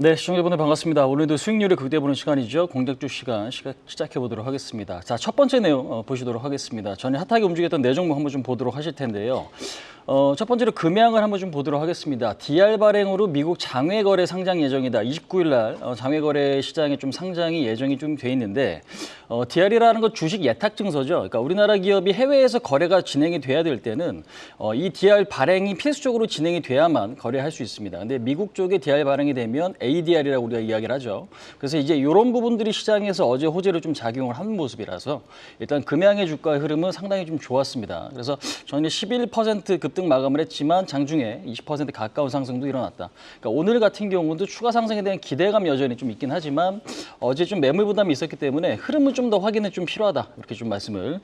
네, 시청자분들 반갑습니다. 오늘도 수익률을 극대보는 시간이죠. 공격주 시간 시작해 보도록 하겠습니다. 자, 첫 번째 내용 보시도록 하겠습니다. 전에 핫하게 움직였던 네 종목 한번 좀 보도록 하실 텐데요. 첫 번째로 금양을 한번 좀 보도록 하겠습니다. DR 발행으로 미국 장외거래 상장 예정이다. 29일 날 장외거래 시장에 좀 상장이 예정이 좀 돼 있는데 DR이라는 건 주식 예탁 증서죠. 그러니까 우리나라 기업이 해외에서 거래가 진행이 돼야 될 때는 이 DR 발행이 필수적으로 진행이 돼야만 거래할 수 있습니다. 근데 미국 쪽에 DR 발행이 되면 ADR이라고 우리가 이야기를 하죠. 그래서 이제 이런 부분들이 시장에서 어제 호재로 좀 작용을 한 모습이라서 일단 금양의 주가 흐름은 상당히 좀 좋았습니다. 그래서 저는 11% 급등 마감을 했지만 장중에 20% 가까운 상승도 일어났다. 그러니까 오늘 같은 경우도 추가 상승에 대한 기대감 여전히 좀 있긴 하지만 어제 좀 매물 부담이 있었기 때문에 흐름은 좀 더 확인이 좀 필요하다. 이렇게 좀 말씀을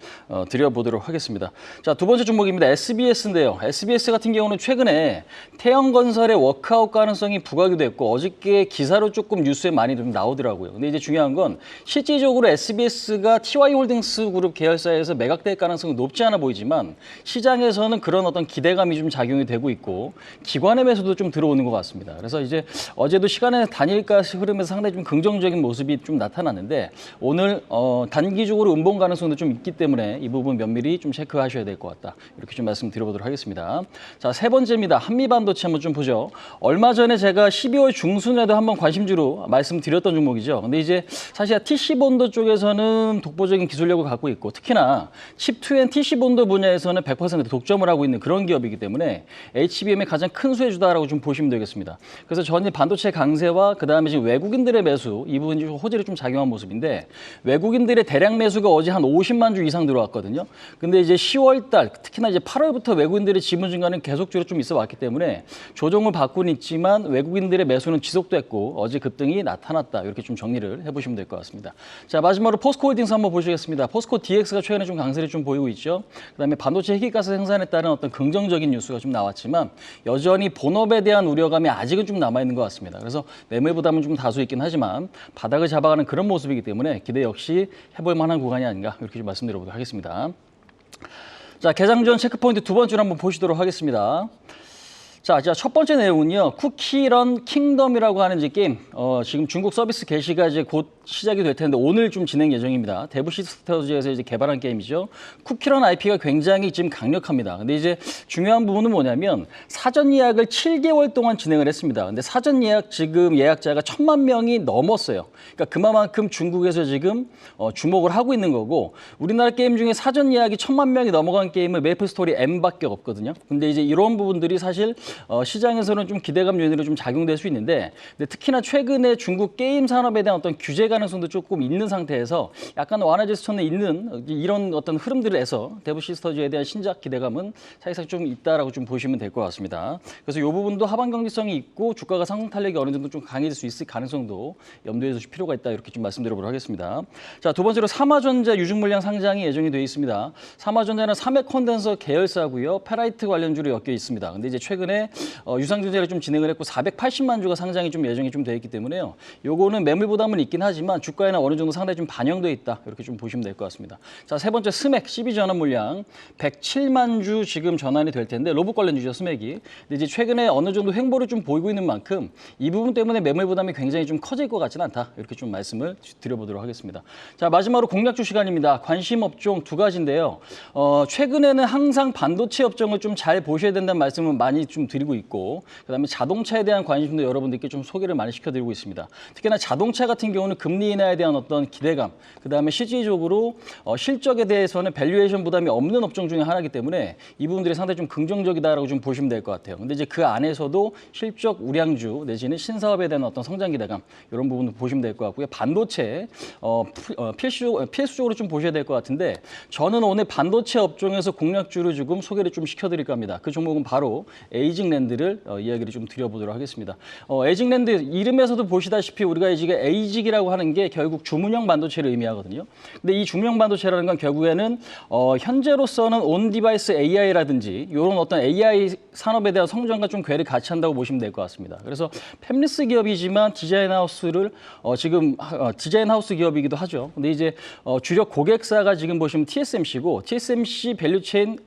드려보도록 하겠습니다. 자, 두 번째 종목입니다. SBS인데요. SBS 같은 경우는 최근에 태영건설의 워크아웃 가능성이 부각이 됐고 어저께 기사로 조금 뉴스에 많이 좀 나오더라고요. 근데 이제 중요한 건 실질적으로 SBS가 TY홀딩스 그룹 계열사에서 매각될 가능성은 높지 않아 보이지만 시장에서는 그런 어떤 기대감이 좀 작용이 되고 있고 기관의 매수도 좀 들어오는 것 같습니다. 그래서 이제 어제도 시간의 단일가 흐름에서 상당히 좀 긍정적인 모습이 좀 나타났는데 오늘 단기적으로 음봉 가능성도 좀 있기 때문에 이 부분 면밀히 좀 체크하셔야 될 것 같다. 이렇게 좀 말씀드려보도록 하겠습니다. 자, 세 번째입니다. 한미반도체 한번 좀 보죠. 얼마 전에 제가 12월 중순에도 한번 관심주로 말씀드렸던 종목이죠. 근데 이제 사실 TC본도 쪽에서는 독보적인 기술력을 갖고 있고 특히나 칩2앤 TC본도 분야에서는 100% 독점을 하고 있는 그런 기업이기 때문에 HBM의 가장 큰 수혜주다라고 좀 보시면 되겠습니다. 그래서 전일 반도체 강세와 그다음에 지금 외국인들의 매수 이 부분이 좀 호재를 좀 작용한 모습인데 외국인들의 대량 매수가 어제 한 50만 주 이상 들어왔거든요. 근데 이제 10월 달 특히나 이제 8월부터 외국인들의 지분 증가는 계속적으로 좀 있어 왔기 때문에 조정을 받고는 있지만 외국인들의 매수는 지속됐고 어제 급등이 나타났다. 이렇게 좀 정리를 해보시면 될 것 같습니다. 자, 마지막으로 포스코홀딩스 한번 보시겠습니다. 포스코 DX가 최근에 좀 강세를 좀 보이고 있죠. 그다음에 반도체 해기가스 생산에 따른 어떤 긍정적인 뉴스가 좀 나왔지만 여전히 본업에 대한 우려감이 아직은 좀 남아있는 것 같습니다. 그래서 매물 부담은 좀 다소 있긴 하지만 바닥을 잡아가는 그런 모습이기 때문에 기대 역시 해볼 만한 구간이 아닌가 이렇게 좀 말씀드려보도록 하겠습니다. 자, 개장 전 체크포인트 두 번째로 한번 보시도록 하겠습니다. 자, 첫 번째 내용은요. 쿠키런 킹덤이라고 하는 이제 게임. 지금 중국 서비스 개시가 이제 곧 시작이 될 텐데 오늘 좀 진행 예정입니다. 대부시스터즈에서 이제 개발한 게임이죠. 쿠키런 IP가 굉장히 지금 강력합니다. 근데 이제 중요한 부분은 뭐냐면 사전 예약을 7개월 동안 진행을 했습니다. 근데 사전 예약 지금 예약자가 1,000만 명이 넘었어요. 그러니까 그만큼 중국에서 지금 주목을 하고 있는 거고 우리나라 게임 중에 사전 예약이 1,000만 명이 넘어간 게임은 메이플스토리 M밖에 없거든요. 근데 이제 이런 부분들이 사실 시장에서는 좀 기대감 요인으로 좀 작용될 수 있는데 근데 특히나 최근에 중국 게임 산업에 대한 어떤 규제 가능성도 조금 있는 상태에서 약간 완화될 수는 있는 이런 어떤 흐름들을 해서 대부시스터즈에 대한 신작 기대감은 사실상 좀 있다라고 좀 보시면 될 것 같습니다. 그래서 이 부분도 하반 경직성이 있고 주가가 상승 탄력이 어느 정도 좀 강해질 수 있을 가능성도 염두에 두실 필요가 있다 이렇게 좀 말씀드려보도록 하겠습니다. 자, 두 번째로 삼화전자 유증 물량 상장이 예정이 되어 있습니다. 삼화전자는 삼액 콘덴서 계열사고요. 페라이트 관련주로 엮여 있습니다. 근데 이제 최근에 유상증자를 좀 진행을 했고 480만 주가 상장이 좀 예정이 좀 되어 있기 때문에요. 요거는 매물 부담은 있긴 하지만 주가에는 어느 정도 상당히 좀 반영돼 있다. 이렇게 좀 보시면 될 것 같습니다. 자, 세 번째 스맥 12 전환 물량 107만 주 지금 전환이 될 텐데 로봇 관련주죠, 스맥이. 근데 이제 최근에 어느 정도 횡보를 좀 보이고 있는 만큼 이 부분 때문에 매물 부담이 굉장히 좀 커질 것 같지는 않다. 이렇게 좀 말씀을 드려보도록 하겠습니다. 자, 마지막으로 공략주 시간입니다. 관심 업종 두 가지인데요. 최근에는 항상 반도체 업종을 좀 잘 보셔야 된다는 말씀을 많이 좀 드리고 있고 그다음에 자동차에 대한 관심도 여러분들께 좀 소개를 많이 시켜드리고 있습니다. 특히나 자동차 같은 경우는 금리 인하에 대한 어떤 기대감, 그다음에 실질적으로 실적에 대해서는 밸류에이션 부담이 없는 업종 중에 하나이기 때문에 이 부분들이 상당히 좀 긍정적이다라고 좀 보시면 될 것 같아요. 근데 이제 그 안에서도 실적 우량주 내지는 신사업에 대한 어떤 성장 기대감 이런 부분도 보시면 될 것 같고요. 반도체 필수적으로 좀 보셔야 될 것 같은데 저는 오늘 반도체 업종에서 공략주를 조금 소개를 좀 시켜드릴까 합니다. 그 종목은 바로 에이직랜드를 이야기를 좀 드려보도록 하겠습니다. 에이직랜드 이름에서도 보시다시피 우리가 이제 에이직이라고 하는 게 결국 주문형 반도체를 의미하거든요. 근데 이 주문형 반도체라는 건 결국에는 현재로서는 온 디바이스 AI라든지 이런 어떤 AI 산업에 대한 성장과 좀 궤를 같이 한다고 보시면 될 것 같습니다. 그래서 팹리스 기업이지만 디자인 하우스를 지금 디자인 하우스 기업이기도 하죠. 근데 이제 주력 고객사가 지금 보시면 TSMC고 TSMC 밸류체인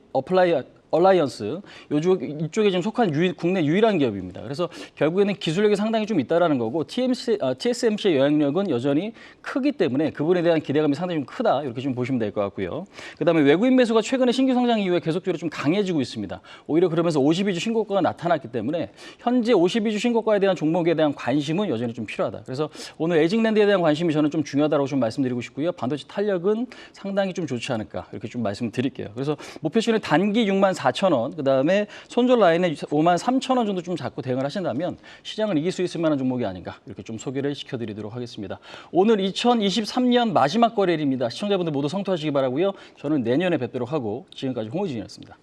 얼라이언스 이쪽에 지금 속한 국내 유일한 기업입니다. 그래서 결국에는 기술력이 상당히 좀 있다라는 거고 TSMC의 영향력은 여전히 크기 때문에 그분에 대한 기대감이 상당히 좀 크다 이렇게 좀 보시면 될 것 같고요. 그다음에 외국인 매수가 최근에 신규 성장 이후에 계속적으로 좀 강해지고 있습니다. 오히려 그러면서 52주 신고가가 나타났기 때문에 현재 52주 신고가에 대한 종목에 대한 관심은 여전히 좀 필요하다. 그래서 오늘 에직랜드에 대한 관심이 저는 좀 중요하다고 좀 말씀드리고 싶고요. 반도체 탄력은 상당히 좀 좋지 않을까 이렇게 좀 말씀드릴게요. 그래서 목표치는 단기 64,000원, 그다음에 손절 라인에 53,000원 정도 좀 잡고 대응을 하신다면 시장을 이길 수 있을 만한 종목이 아닌가 이렇게 좀 소개를 시켜드리도록 하겠습니다. 오늘 2023년 마지막 거래일입니다. 시청자분들 모두 성투하시기 바라고요. 저는 내년에 뵙도록 하고 지금까지 홍의진이었습니다.